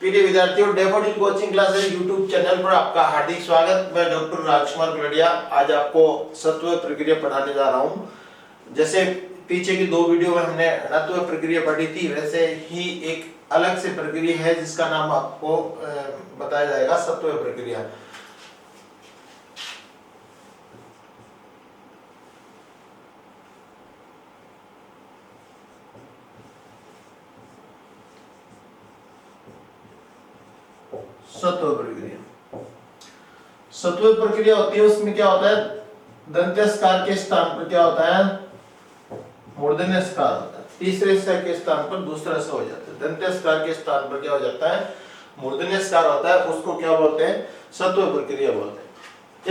प्रिय विद्यार्थियों, daffodil coaching classes YouTube channel पर आपका हार्दिक स्वागत। मैं डॉक्टर राजकुमार गुलड़िया आज आपको सत्व प्रक्रिया पढ़ाने जा रहा हूं। जैसे पीछे की दो वीडियो में हमने ऋत्व प्रक्रिया पढ़ी थी, वैसे ही एक अलग से प्रक्रिया है जिसका नाम आपको बताया जाएगा सत्व प्रक्रिया। सत्व प्रक्रिया सत्व प्रक्रिया होती है, उसमें क्या होता है, दंत्यस्कार के स्थान पर क्या होता है, मूर्धन्यस्कार होता है। तीसरे स्वर के स्थान पर दूसरा स हो जाता है। दंत्यस्कार के स्थान पर क्या हो जाता है, मूर्धन्यस्कार होता है। उसको क्या बोलते हैं, सत्व प्रक्रिया बोलते हैं।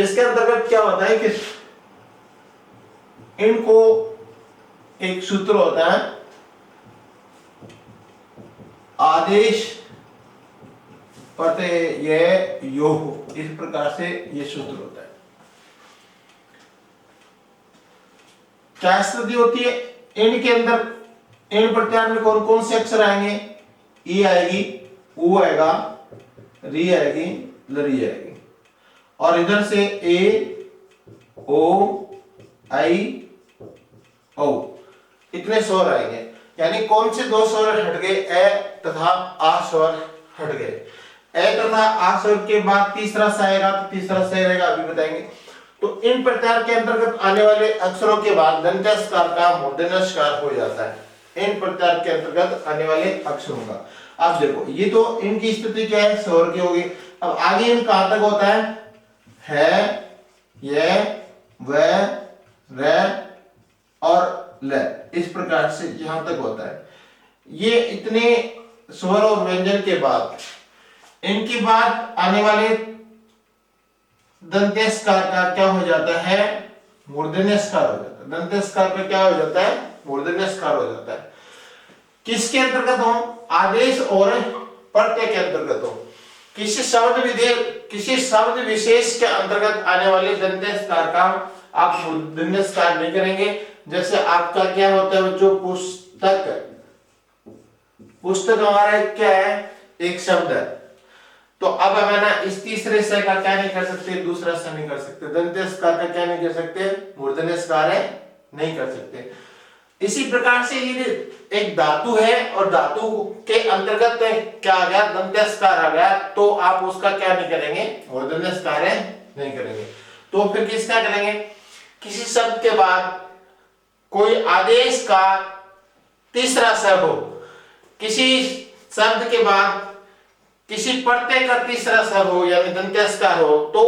इसके अंतर्गत क्या होता है कि इनको एक सूत्र होता है, आदेश प्रत्यय योग, इस प्रकार से ये सूत्र होता है। क्या स्थिति होती है, इनके अंदर इन प्रत्यार में कौन कौन से अक्षर आएंगे, ई आएगी, ऊ आएगा, री आएगी, लरी आएगी, और इधर से ए, ओ, आई, ओ, इतने स्वर आएंगे। यानी कौन से दो स्वर हट गए, ए तथा आ स्वर हट गए। ए तथा आ स्वर के बाद तीसरा स आएगा, तो तीसरा स रहेगा, अभी बताएंगे। तो इन प्रत्यार के अंतर्गत आने वाले अक्षरों के बाद दंत्यस्कार का मूर्धन्यस्कार हो जाता है। इन प्रत्यार के अंतर्गत आने वाले अक्षरों का अब देखो, ये तो इनकी स्थिति क्या है, स्वर की होगी। अब आगे इन कहां तक होता है, ये, व, र और ल, इस प्रकार से यहां तक होता है। ये इतने स्वर और व्यंजन के बाद इनके बाद आने वाले दंत्यस्कार का क्या हो जाता है, मूर्धन्यस्कार हो जाता है। दंत्यस्कार पे क्या हो जाता है, मूर्धन्यस्कार हो जाता है। किसके अंतर्गत हो, आदेश और प्रत्यय के अंतर्गत हो। किसी शब्द विशेष के अंतर्गत आने वाले दंत्यस्कार का आप मूर्धन्यस्कार नहीं करेंगे। जैसे आपका क्या होता है बच्चों, पुस्तक हमारा क्या है, एक शब्द है। तो अब हमें ना इस तीसरे स का क्या नहीं कर सकते, दूसरा स नहीं कर सकते, दंत्यस्कार का क्या नहीं कर सकते, मूर्धन्यस्कार है नहीं कर सकते। इसी प्रकार से ये एक धातु है और धातु के अंतर्गत क्या आ गया, दंत्यस्कार आ गया, तो आप उसका क्या नहीं करेंगे, मूर्धन्यस्कार है नहीं करेंगे। तो फिर किसका करेंगे, किसी शब्द के बाद कोई आदेश का तीसरा स हो, किसी शब्द के बाद किसी प्रत्यय का तीसरा स्वर हो यानी दंत्यस्कार हो, तो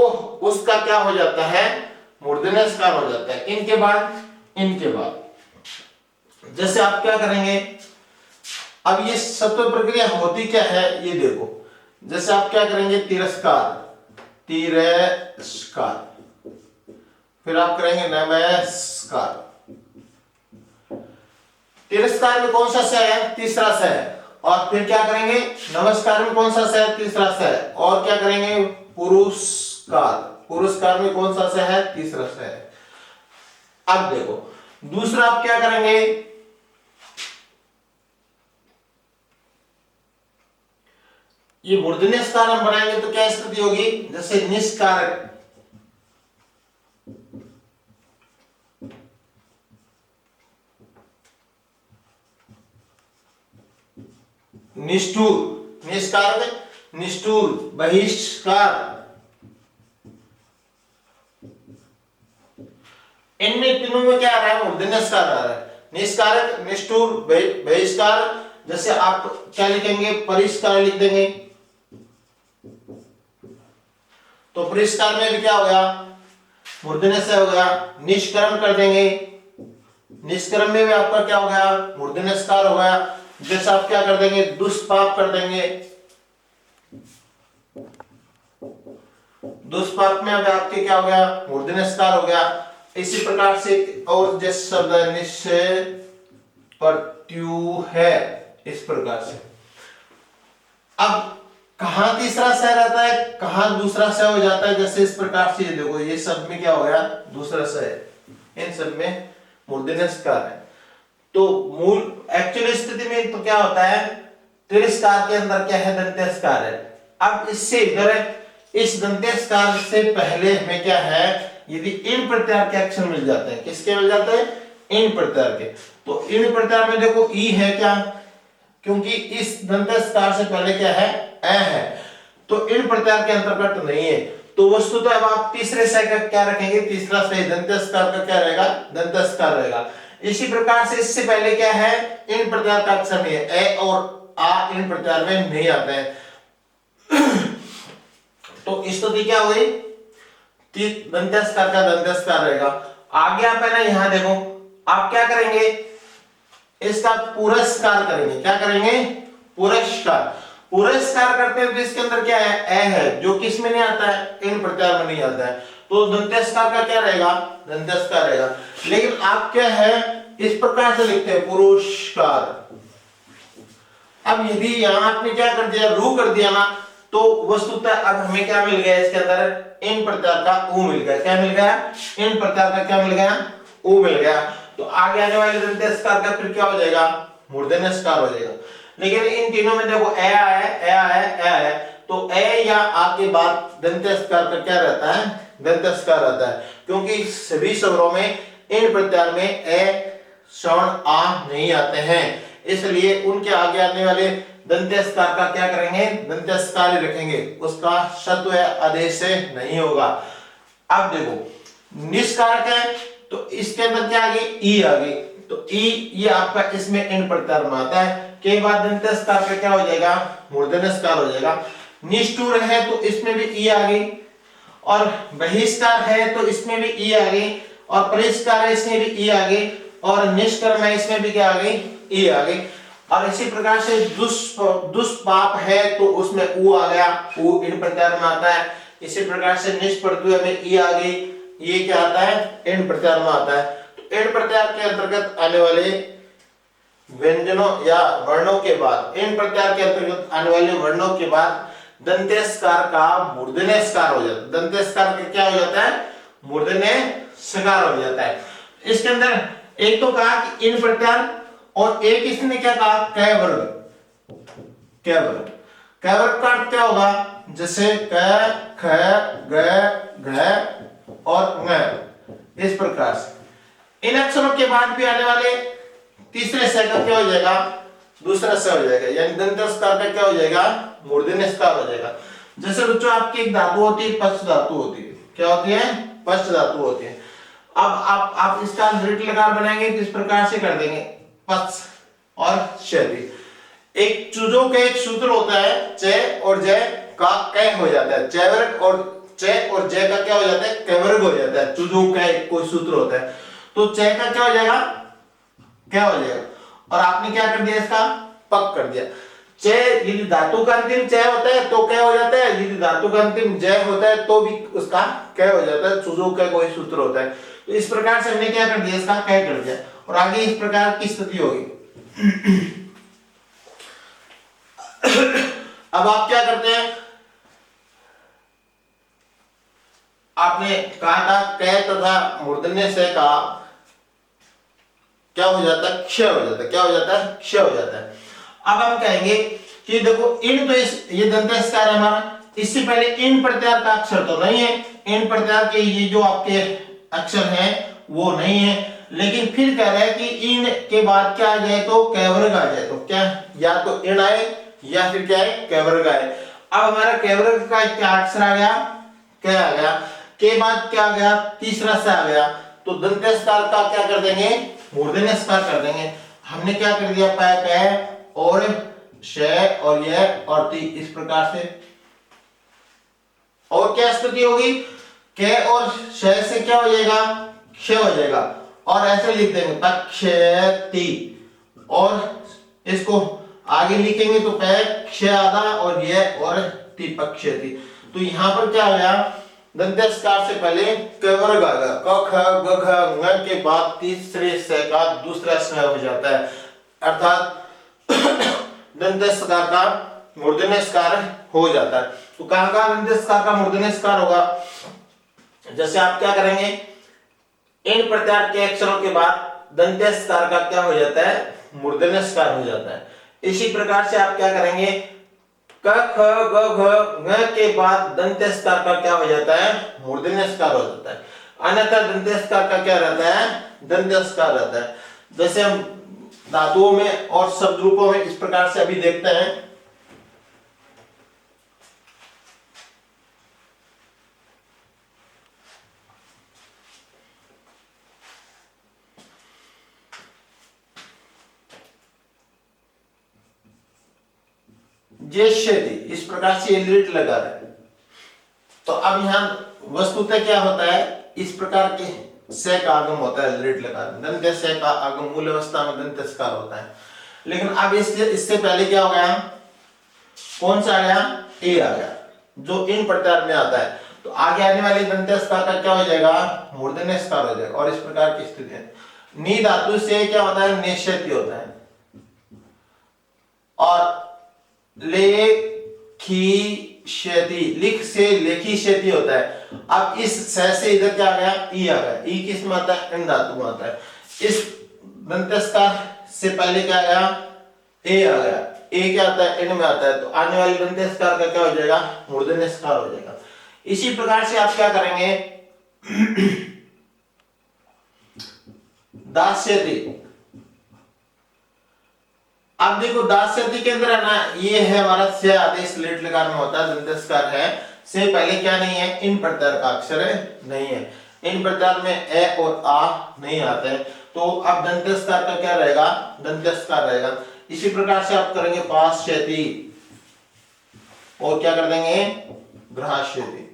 उसका क्या हो जाता है, मूर्धन्यस्कार हो जाता है। इनके बाद जैसे आप क्या करेंगे, अब ये सत्व प्रक्रिया होती क्या है ये देखो। जैसे आप क्या करेंगे, तिरस्कार, फिर आप करेंगे नमस्कार। तिरस्कार में कौन सा स है, तीसरा स है। और फिर क्या करेंगे, नमस्कार में कौन सा स है, तीसरा स है। और क्या करेंगे, पुरस्कार में कौन सा स है, तीसरा स है। अब देखो दूसरा आप क्या करेंगे, ये मूर्धन्यस्कार हम बनाएंगे तो क्या स्थिति होगी, जैसे निष्कारक, निष्ठुर, निष्कारक, निष्ठुर, बहिष्कार, इनमें तीनों में क्या आ रहा है, मूर्धन्यस्कार आ रहा है। निष्कारक, निष्ठुर, बहिष्कार। जैसे आप क्या लिखेंगे, परिष्कार लिख देंगे, तो परिष्कार में भी क्या हो गया, मूर्धन्यस्कार हो गया। निष्कर्म कर देंगे, निष्कर्म में भी आपका क्या हो गया, मूर्धन्यस्कार हो गया। जैसे आप क्या कर देंगे, दुष्पाप कर देंगे, दुष्पाप में अब आपके क्या हो गया, मूर्धन्यस्कार हो गया। इसी प्रकार से और जैसे शब्द है निश्चय प्रत्यु है, इस प्रकार से। अब कहां तीसरा स रहता है, कहां दूसरा स हो जाता है, जैसे इस प्रकार से ये देखो, ये शब्द में क्या हो गया, दूसरा स है, इन सब में मूर्धन्यस्कार है। तो मूल एक्चुअल स्थिति में तो क्या होता है, तिरस्कार के अंदर क्या है, दंत्यस्कार है। अब इससे इधर इस दंत्यस्कार से पहले हमें क्या है, यदि इन प्रत्यार के अक्षर मिल जाते हैं, किसके मिल जाते हैं, इन प्रत्यार के, तो इन प्रत्यार में देखो ई है क्या, क्योंकि इस दंत्यस्कार से पहले क्या है, ए है, तो इन प्रत्यार के अंतर्गत नहीं है। तो वस्तुतः अब आप तीसरे से का क्या रखेंगे, तीसरा से दंत्यस्कार का क्या रहेगा, दंत्यस्कार रहेगा। इसी प्रकार से इससे पहले क्या है, इन प्रत्यार का अक्षर नहीं है, ए और आ इन प्रत्यार में नहीं आते हैं। तो स्थिति क्या हुई, दंत्यस्कार का दंत्यस्कार रहेगा। आगे आप है ना, यहां देखो आप क्या करेंगे, इसका पुरस्कार करेंगे, क्या करेंगे, पुरस्कार। पुरस्कार करते हैं तो इसके अंदर क्या है, ए है, जो किस में नहीं आता है, इन प्रत्यार में नहीं आता है, तो दंत्यस्कार का क्या रहेगा, दंत्यस्कार रहेगा। लेकिन आप क्या है, इस प्रकार से लिखते हैं पुरस्कार। अब यदि यहां आपने क्या कर दिया, रू कर दिया ना, तो वस्तुतः अब हमें क्या मिल गया, इसके अंदर इन प्रत्यार का ऊ मिल गया, क्या मिल गया, इन प्रत्यार का क्या मिल गया, ऊ मिल गया। तो आगे आने वाले दंत्यस्कार का फिर क्या हो जाएगा, मूर्धन्यस्कार हो जाएगा। लेकिन इन तीनों में देखो ए आया, ए आया, ए आया, तो ए या आ के बाद दंत्यस्कार का क्या रहता है, दंत्यस्कार रहता है, क्योंकि सभी स्वरों में इन प्रत्यार में ए श्रवण आ नहीं आते हैं, इसलिए उनके आगे आने वाले दंत्यस्कार का क्या करेंगे, दंत्यस्कार ही रखेंगे, उसका शत्व आदेश से नहीं होगा। अब देखो निष्कारक है, तो इसके अंदर क्या आ गई, ई आ गई, तो ई ये आपका इसमें इन प्रत्यार में आता है, के बाद दंत्यस्कार का क्या हो जाएगा, मूर्धन्यस्कार हो जाएगा। निष्ठुर है तो इसमें भी ई आ गई, और बहिष्कार है तो इसमें भी ई आ गई, और परिष्कार है इसमें भी ई आ गई, और निष्कर्म है इसमें भी क्या आ गई, ई आ गई। और इसी प्रकार से दुष्पाप है तो उसमें ऊ आ गया, ऊ इन प्रत्यार में आता है। इसी प्रकार से निष्प्रत्यय में ई आ गई, ये क्या आता है, इन प्रत्यार में आता है। तो इन प्रत्यार के अंतर्गत आने वाले व्यंजनों या वर्णों के बाद, इन प्रत्यार के अंतर्गत आने वाले वर्णों के बाद दंत्यस्कार का मूर्धन्यस्कार हो जाता है। दंत्यस्कार का क्या हो जाता है, मूर्धन्यस्कार हो जाता है। इसके अंदर एक तो कहा कि इन प्रत्यार, और एक इसने क्या कहा, कै वर्ग। कै वर्ग, कै वर्ग का अर्थ क्या होगा, जैसे क, ख, ग, घ और ng, इस प्रकार से। इन अक्षरों के बाद भी आने वाले तीसरे से का क्या हो जाएगा, दूसरा से हो जाएगा, यानी दंत्यस्कार का क्या हो जाएगा, मूर्धन्यस्कार हो जाएगा। जैसे बच्चों आपकी एक धातु होती है, पश्च धातु होती है, क्या होती है, पश्च धातु होती है। अब आप इसका दृढ़ लकार बनाएंगे तो इस प्रकार से कर देंगे, पश्च और क्षति। एक चुजों का एक सूत्र होता है, च और जय का कै हो जाता है, चैवर्ग और च और जय का क्या हो जाता है, कैवर्ग हो जाता है। चुजों का एक कोई सूत्र होता है, तो च का क्या हो जाएगा, क्या हो जाएगा, और आपने क्या कर दिया, इसका पक कर दिया। च यदि धातु का अंतिम च होता है तो क्या हो जाता है, यदि धातु का अंतिम जय होता है तो भी उसका क्या हो जाता है, चुजों का कोई सूत्र होता है। तो इस प्रकार से हमने क्या कर दिया, इसका कै कर दिया, और आगे इस प्रकार की स्थिति होगी। अब आप क्या करते हैं, आपने कहा था कै तथा मूर्धन्य से का क्या हो जाता है, क्षय हो जाता है, क्या हो जाता है, क्षय हो जाता है। अब हम कहेंगे कि देखो इन तो ये दंत्यस्कार है हमारा, इससे पहले इन प्रत्यार का अक्षर तो नहीं है, इन प्रत्यार के ये जो आपके अक्षर हैं वो नहीं है, लेकिन फिर कह रहा है कि इन के बाद क्या आ जाए, तो कैवर्ग आ जाए, तो क्या, या तो इन आए या फिर क्या है, कैवर्ग आए। अब हमारा कैवर्ग का क्या अक्षर आ गया, क्या आ गया, के बाद क्या आ गया, तीसरा से आ गया, तो दंत्यस्कार का क्या कर देंगे, मूर्धन्यस्कार कर देंगे। हमने क्या कर दिया, पै कै और श और यह और ती, इस प्रकार से। और क्या स्थिति होगी, के और श से क्या हो जाएगा, क्षय हो जाएगा, और ऐसे लिख देंगे पक्षति, और इसको आगे लिखेंगे तो पै क्ष आधा और यह और ती, पक्षति। तो यहां पर क्या हो गया, दंत्यस्कार से पहले कैवर्ग आ गया, क ख ग घ ng के बाद तीसरे से का दूसरा स्वर हो जाता है, अर्थात दंत्यस्कार का मूर्धन्यस्कार हो जाता है। तो कहां का दंत्यस्कार का मूर्धन्यस्कार होगा, जैसे आप क्या करेंगे, इन प्रत्यार के अक्षरों के बाद दंत्यस्कार का क्या हो जाता है, मूर्धन्यस्कार हो जाता है। इसी प्रकार से आप क्या करेंगे, क ख ग घ ng के बाद दंत्यस्कार का क्या हो जाता है, मूर्धन्यस्कार हो जाता है। अन्यथा दंत्यस्कार का क्या रहता है, दंत्यस्कार रहता है। जैसे हम धातुओं में और शब्द रूपों में इस प्रकार से अभी देखते हैं। जेष्यति, इस प्रकार से ये लिट लगा रहा है। तो अब यहां वस्तुतः क्या होता है, इस प्रकार के से का आगम होता है, लिट लगा दंत्य से का आगम मूल अवस्था में दंत्यस्कार होता है। लेकिन अब इससे पहले क्या हो गया, कौन सा आ गया, ए आ गया, जो इन प्रत्यार में आता है। तो आगे आने वाले दंत्यस्कार का क्या हो जाएगा, मूर्धन्यस्कार हो जाएगा। और इस प्रकार की स्थिति है। नी धातु से क्या होता है, निश्चयति होता है। और लेखी लिख से लेखी क्षति होता है। अब इस स से इधर क्या आ गया, ई आ गया। ई किस में आता है, इन धातु में आता है। इस दंत्यस्कार से पहले क्या आ गया, ए आ गया। ए क्या आता है, इन में आता है। तो आने वाले दंत्यस्कार का क्या हो जाएगा, मूर्धन्यस्कार हो जाएगा। इसी प्रकार से आप क्या करेंगे, दास्यति। अब देखो दास्यति के अंदर है ना, ये है हमारा से आदेश लेट लकार में होता है, दंत्यस्कार है। से पहले क्या नहीं है, इन प्रत्यार का अक्षर नहीं है। इन प्रत्यार में ए और आ नहीं आते हैं। तो अब दंत्यस्कार का क्या रहेगा, दंत्यस्कार रहेगा। इसी प्रकार से आप करेंगे पास्यति और क्या कर देंगे, ग्रहास्यति।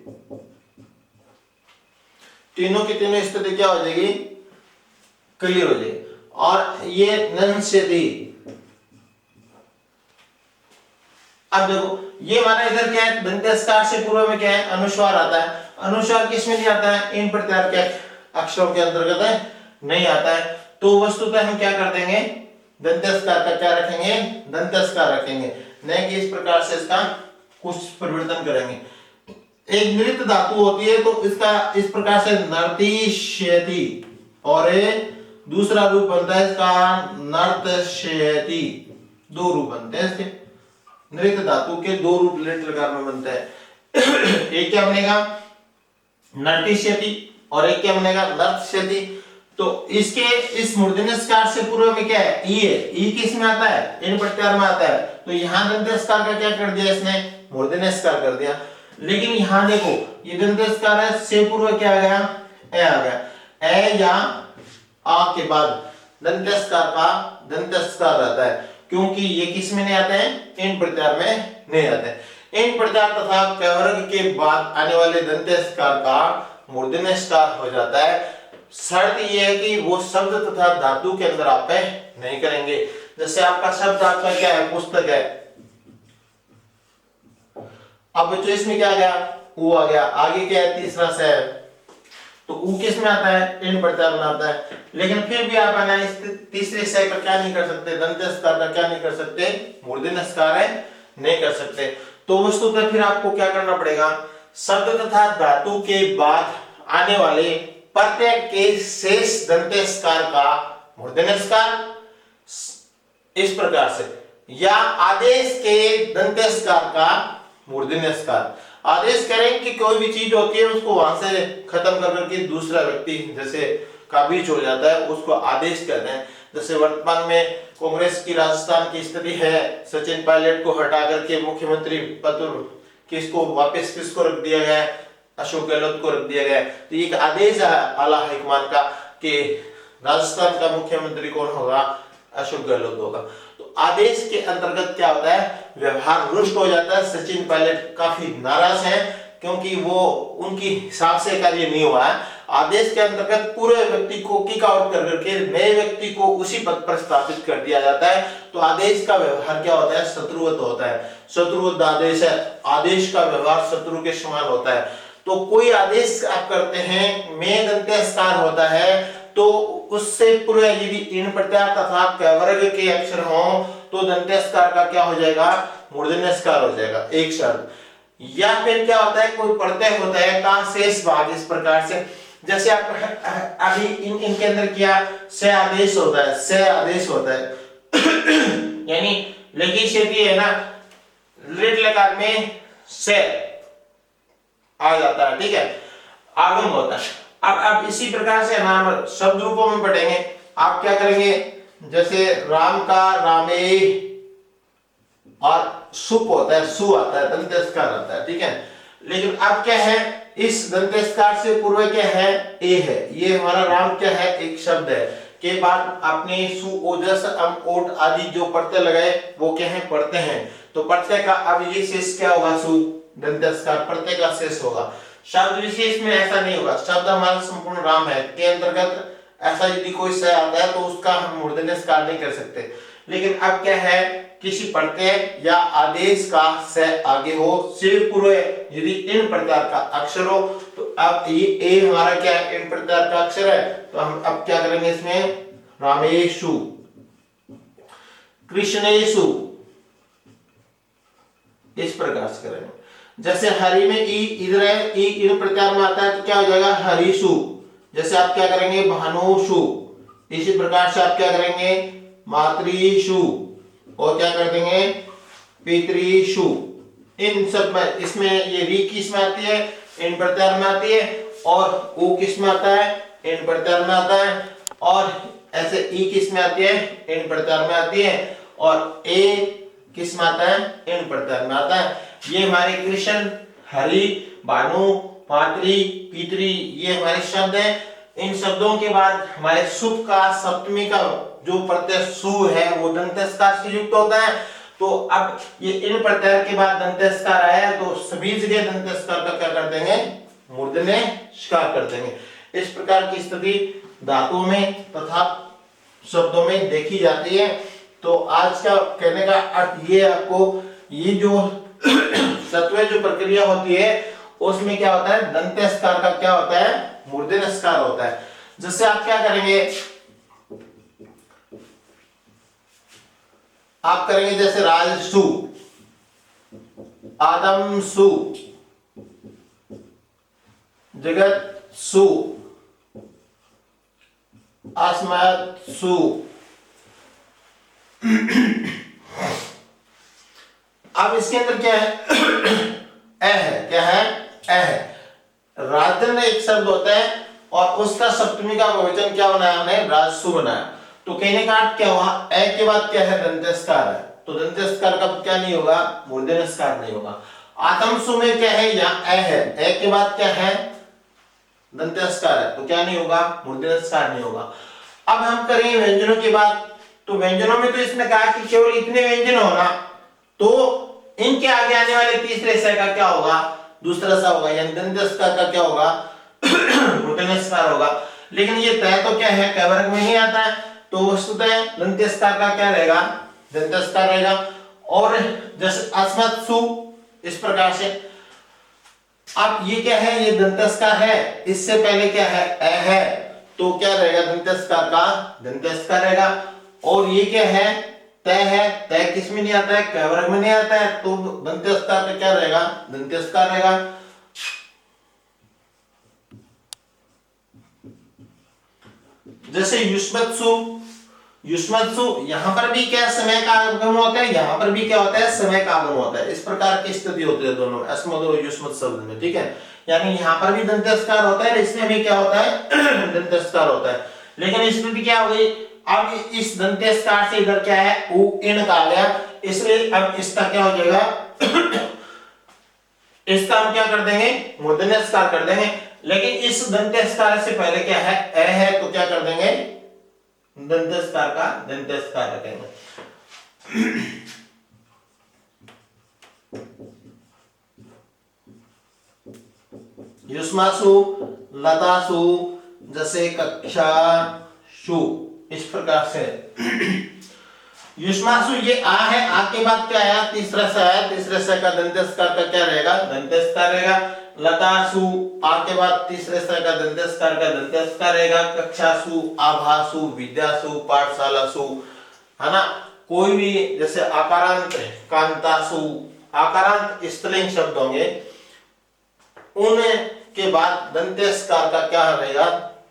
तीनों की तीनों स्थिति क्या हो जाएगी, क्लियर हो जाएगी। और ये नंस्यति। अब देखो ये हमारा इधर क्या है, दंत्यस्कार से पूर्व में क्या है, अनुस्वार आता है। अनुस्वार किस में नहीं आता है, इन प्रत्यार के अक्षरों के अंतर्गत है, नहीं आता है। तो वस्तुतः हम क्या कर देंगे, दंत्यस्कार का क्या रखेंगे, दंत्यस्कार रखेंगे, नहीं कि इस प्रकार से इसका कुछ परिवर्तन करेंगे। एक नृत्य धातु होती है तो इसका इस प्रकार से नर्तिष्यति, और दूसरा रूप बनता है इसका नर्तष्यति। दो रूप बनते हैं इसके, नृत्य धातु के दो रूप लेट लकार में बनते हैं। एक क्या बनेगा, नर्तिष्यति, और एक क्या बनेगा, नर्तष्यति। तो इसके इस मूर्धन्यस्कार से पूर्व में क्या है, ई है। ई किस में आता है, इन प्रत्यार में आता है। तो यहां दंत्यस्कार का क्या कर दिया इसने, मूर्धन्यस्कार कर दिया। लेकिन यहां देखो ये दंत्यस्कार है, से पूर्व क्या आ गया, ए आ गया। ए या आ के बाद दंत्यस्कार का दंत्यस्कार रहता है, क्योंकि ये किस में नहीं आते हैं, इन प्रत्यार में नहीं आते हैं। इन प्रत्यार तथा कवर्ग के बाद आने वाले दंत्यस्कार का मूर्धन्यस्कार हो जाता है। शर्त यह है कि वो शब्द तथा धातु के अंदर आप नहीं करेंगे। जैसे आपका शब्द आपका क्या है, पुस्तक है। अब बच्चों इसमें क्या आ गया, ऊ आ गया। आगे क्या है, तीसरा से है, तो ऊ किस में आता है, इन प्रत्यार में आता है। लेकिन फिर भी आप है इस तीसरे से का क्या नहीं कर सकते, दंत्यस्कार का क्या नहीं कर सकते, मूर्धन्यस्कार है नहीं कर सकते। तो वस्तुतः फिर आपको क्या करना पड़ेगा, शब्द तथा धातु के बाद आने वाले प्रत्यय के शेष दंत्यस्कार का मूर्धन्यस्कार इस प्रकार से, या आदेश के दंत्यस्कार का मूर्धन्यस्कार। आदेश करें कि कोई भी चीज होती है उसको वहां से खत्म कर करके दूसरा व्यक्ति जैसे काबिज हो जाता है, उसको आदेश कहते हैं। जैसे वर्तमान में कांग्रेस की राजस्थान की स्थिति है, सचिन पायलट को हटा करके मुख्यमंत्री पद किसको वापस किसको रख दिया गया है, अशोक गहलोत को रख दिया गया है। तो एक आदेश है आला हाईकमान का कि राजस्थान का मुख्यमंत्री कौन होगा, अशोक गहलोत होगा। तो आदेश के अंतर्गत क्या होता है, व्यवहार रुष्ट हो जाता है। सचिन पायलट काफी नाराज हैं क्योंकि वो उनकी हिसाब से कार्य नहीं हुआ है। आदेश के अंतर्गत पूरे व्यक्ति को किक आउट कर करके नए व्यक्ति को उसी पद पर स्थापित कर दिया जाता है। तो आदेश का व्यवहार क्या होता है, शत्रुवत होता है। शत्रुवत आदेश है, आदेश का व्यवहार शत्रु के समान होता है। तो कोई आदेश आप करते हैं में दंत्यस्कार होता है, तो उससे पूर्व यदि इन प्रत्यार तथा कवर्ग के अक्षर हो तो दंत्यस्कार का क्या हो जाएगा, मूर्धन्यस्कार हो जाएगा, एक शर्त। या फिर क्या होता है, कोई प्रत्यय होता है का शेष भाग इस प्रकार से, जैसे आप अभी इनके अंदर किया से आदेश होता है, से आदेश होता है। यानी लेकिन क्षेत्र है ना, लिट लकार में से आ जाता है, ठीक है, आगम होता है। अब इसी प्रकार से नाम शब्द रूपों में पढ़ेंगे। आप क्या करेंगे, जैसे राम का रामे और सुप होता है, सु आता है, दंतेस्कार आता है, ठीक है। लेकिन अब क्या है, इस दंतेस्कार से पूर्व क्या है, ए है। ये हमारा राम क्या है, एक शब्द है, के बाद आपने सु ओजस अम ओट आदि जो प्रत्यय लगाए वो क्या है, प्रत्यय हैं। तो प्रत्यय का अब ये शेष क्या होगा, सु दंतेस्कार प्रत्यय का शेष होगा। शब्द विशेष में ऐसा नहीं होगा, शब्द हमारा संपूर्ण राम है के अंतर्गत ऐसा यदि कोई स आता है तो उसका हम मूर्धन्यस्कार नहीं कर सकते। लेकिन अब क्या है, किसी प्रत्यय या आदेश का स आगे हो, सिर पूर्व यदि इन प्रकार का अक्षर हो, तो अब ये ए हमारा क्या है, इन प्रकार का अक्षर है। तो हम अब क्या करेंगे, इसमें रामेशु, कृष्णेशु, इस प्रकार से करेंगे। जैसे हरि में ई इधर है, ई इन प्रकार में आता है तो क्या हो जाएगा, हरिशु। जैसे आप क्या करेंगे, भानुषु। इसी प्रकार से आप क्या करेंगे, मातृषु, और क्या कर देंगे, पितृषु। इन सब में, इसमें ये री किस में आती है, इन प्रत्यार में आती है, और ऊ किस में आता है, इन प्रत्यार में आता है, और ऐसे ई किस में आती है, इन प्रत्यार में आती है, और ए किस में आता है, इन प्रत्यार में आता है। ये हमारे कृष्ण, हरि, भानु, मातृ, पितृ, ये हमारे शब्द हैं। इन शब्दों के बाद हमारे सुप का सप्तमी का जो प्रत्यय सु है वो दंतेस्कार से युक्त होता है। तो अब ये इन प्रत्यय के बाद दंतेस्कार आया तो सभी जगह दंतेस्कार का क्या कर देंगे, मूर्धन्यस्कार कर देंगे। इस प्रकार की स्थिति धातुओं में तथा शब्दों में देखी जाती है। तो आज का कहने का अर्थ ये, आपको ये जो सत्व जो प्रक्रिया होती है उसमें क्या होता है, दंतेस्कार का क्या होता है, मूर्धन्यस्कार होता है। जैसे आप क्या करेंगे, आप करेंगे जैसे राजसु, आदमसु, जगतसु, अस्मत्सु। अब इसके अंदर क्या है, ए है, क्या है, ए है। राजन एक शब्द होता है और उसका सप्तमी का बहुवचन क्या बनाया हमने, राजसु बनाया। तो कहने का अर्थ क्या हुआ, ए के बाद क्या है, दंतेस्कार है, तो दंतेस्कार का क्या नहीं होगा, मूर्धन्यस्कार नहीं होगा। आतमसु में क्या है, यहाँ ए है, ए के बाद क्या है, दंतेस्कार है, तो क्या नहीं होगा, मूर्धन्यस्कार नहीं होगा। अब हम करेंगे व्यंजनों की बात। तो व्यंजनों में तो इसने कहा कि केवल इतने व्यंजन होना, तो इनके आगे आने वाले तीसरे स का क्या होगा, दूसरा सा होगा, यानी दंतेस्कार का क्या होगा, मूर्धन्यस्कार होगा। लेकिन ये तय तो क्या है, क वर्ग में नहीं आता है, तो वस्तुतः दंतेस्कार का क्या रहेगा, दंतेस्कार रहेगा। और जैसे अस्मत्सु, इस प्रकार से। अब ये क्या है, ये दंतेस्कार है, इससे पहले क्या है, ए है, तो क्या रहेगा, दंतेस्कार का दंतेस्कार रहेगा। और ये क्या है, तय है, तय किस में नहीं आता है, क वर्ग में नहीं आता है, तो दंतेस्कार का क्या रहेगा, दंतेस्कार रहेगा। जैसे युष्मत्सु, युष्मत्सु, यहां पर भी क्या समय का आगम होता है, यहां पर भी क्या होता है, समय का आगम होता है। इस प्रकार की स्थिति होती है दोनों अस्मद और युष्मत् शब्द में, ठीक है। यानी यहां पर भी दंतेस्कार होता है, इसमें भी क्या होता है, दंतेस्कार होता है। लेकिन स्थिति क्या हो गई, अब इस दंतेस्कार से इधर क्या है, उ इन का आ गया, इसलिए अब इसका क्या हो जाएगा, इसका हम क्या कर देंगे, मूर्धन्यस्कार कर देंगे। लेकिन इस दंतेस्कार से पहले क्या है, ए है, तो क्या कर देंगे, दंतेस्कार का दंतेस्कार रखेंगे। युष्मासु, लतासु, जैसे कक्षासु, इस प्रकार से। युष्मासु, ये आ है, आ के बाद क्या आया, तीसरा सा है, तीसरे सा का दंतेस्कार का क्या रहेगा, दंतेस्कार रहेगा। लतासु, आ के बाद तीसरे सा का दंतेस्कार का दंतेस्कार रहेगा। कक्षासु, आभासु, विद्यासु, पाठशालासु, है ना। कोई भी जैसे आकारांत, कांतासु, आकारांत स्त्रीलिंग शब्द होंगे, उनके बाद दंतेस्कार का क्या रहेगा,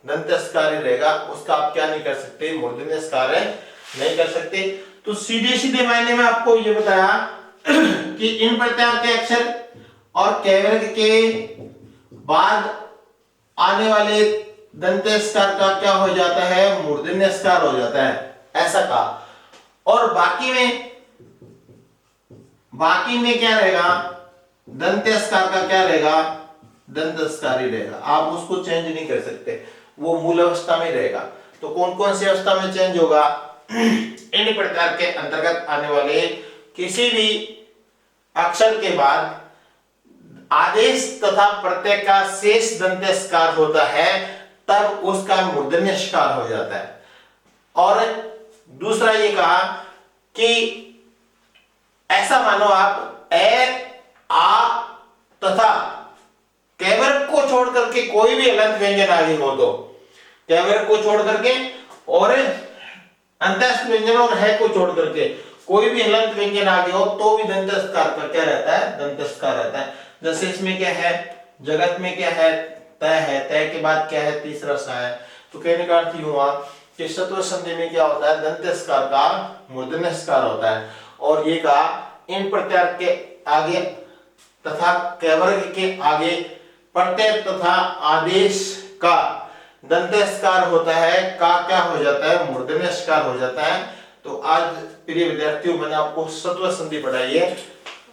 दंतेस्कार ही रहेगा, उसका आप क्या नहीं कर सकते, मूर्धन्यस्कार नहीं कर सकते। तो सीधे सीधे मायने में आपको ये बताया कि इन प्रत्याहार के अक्षर और कैवर्ग के बाद आने वाले दंतेस्कार का क्या हो जाता है, मूर्धन्यस्कार हो जाता है, ऐसा कहा। और बाकी में क्या रहेगा, दंतेस्कार का क्या रहेगा, दंतस्कार ही रहेगा, आप उसको चेंज नहीं कर सकते, वो मूल अवस्था में रहेगा। तो कौन कौन सी अवस्था में चेंज होगा, इन प्रकार के अंतर्गत आने वाले किसी भी अक्षर के बाद आदेश तथा प्रत्यय का शेष दंतेस्कार होता है, तब उसका मूर्धन्यस्कार हो जाता है। और दूसरा ये कहा कि ऐसा मानो आप ए, आ तथा कैवर्ग को छोड़ करके कोई भी हलंत व्यंजन आगे हो, तो कैवर्ग को छोड़ करके और अंतस्थ व्यंजन और है को छोड़ करके कोई भी हलंत व्यंजन आगे हो तो भी दंतस्कार का क्या रहता है, दंतस्कार रहता है। जैसे इसमें क्या है, जगत में क्या है, है, तय के बाद क्या है, तीसरा सा है। तो कहने का अर्थ हुआ कि सत्व संधि में क्या होता है, दंतस्कार का मूर्धन्यस्कार होता है। और ये कहा इन प्रत्याहार के आगे तथा कैवर्ग के आगे प्रत्यय तथा आदेश का दंतेस्कार होता है, का क्या हो जाता है, मूर्धन्यस्कार हो जाता है। तो आज प्रिय विद्यार्थियों, मैंने आपको सत्व संधि पढ़ाई है।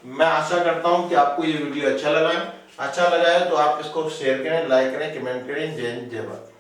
मैं आशा करता हूं कि आपको ये वीडियो अच्छा लगा है तो आप इसको शेयर करें, लाइक करें, कमेंट करें। जय हिंद, जय भारत।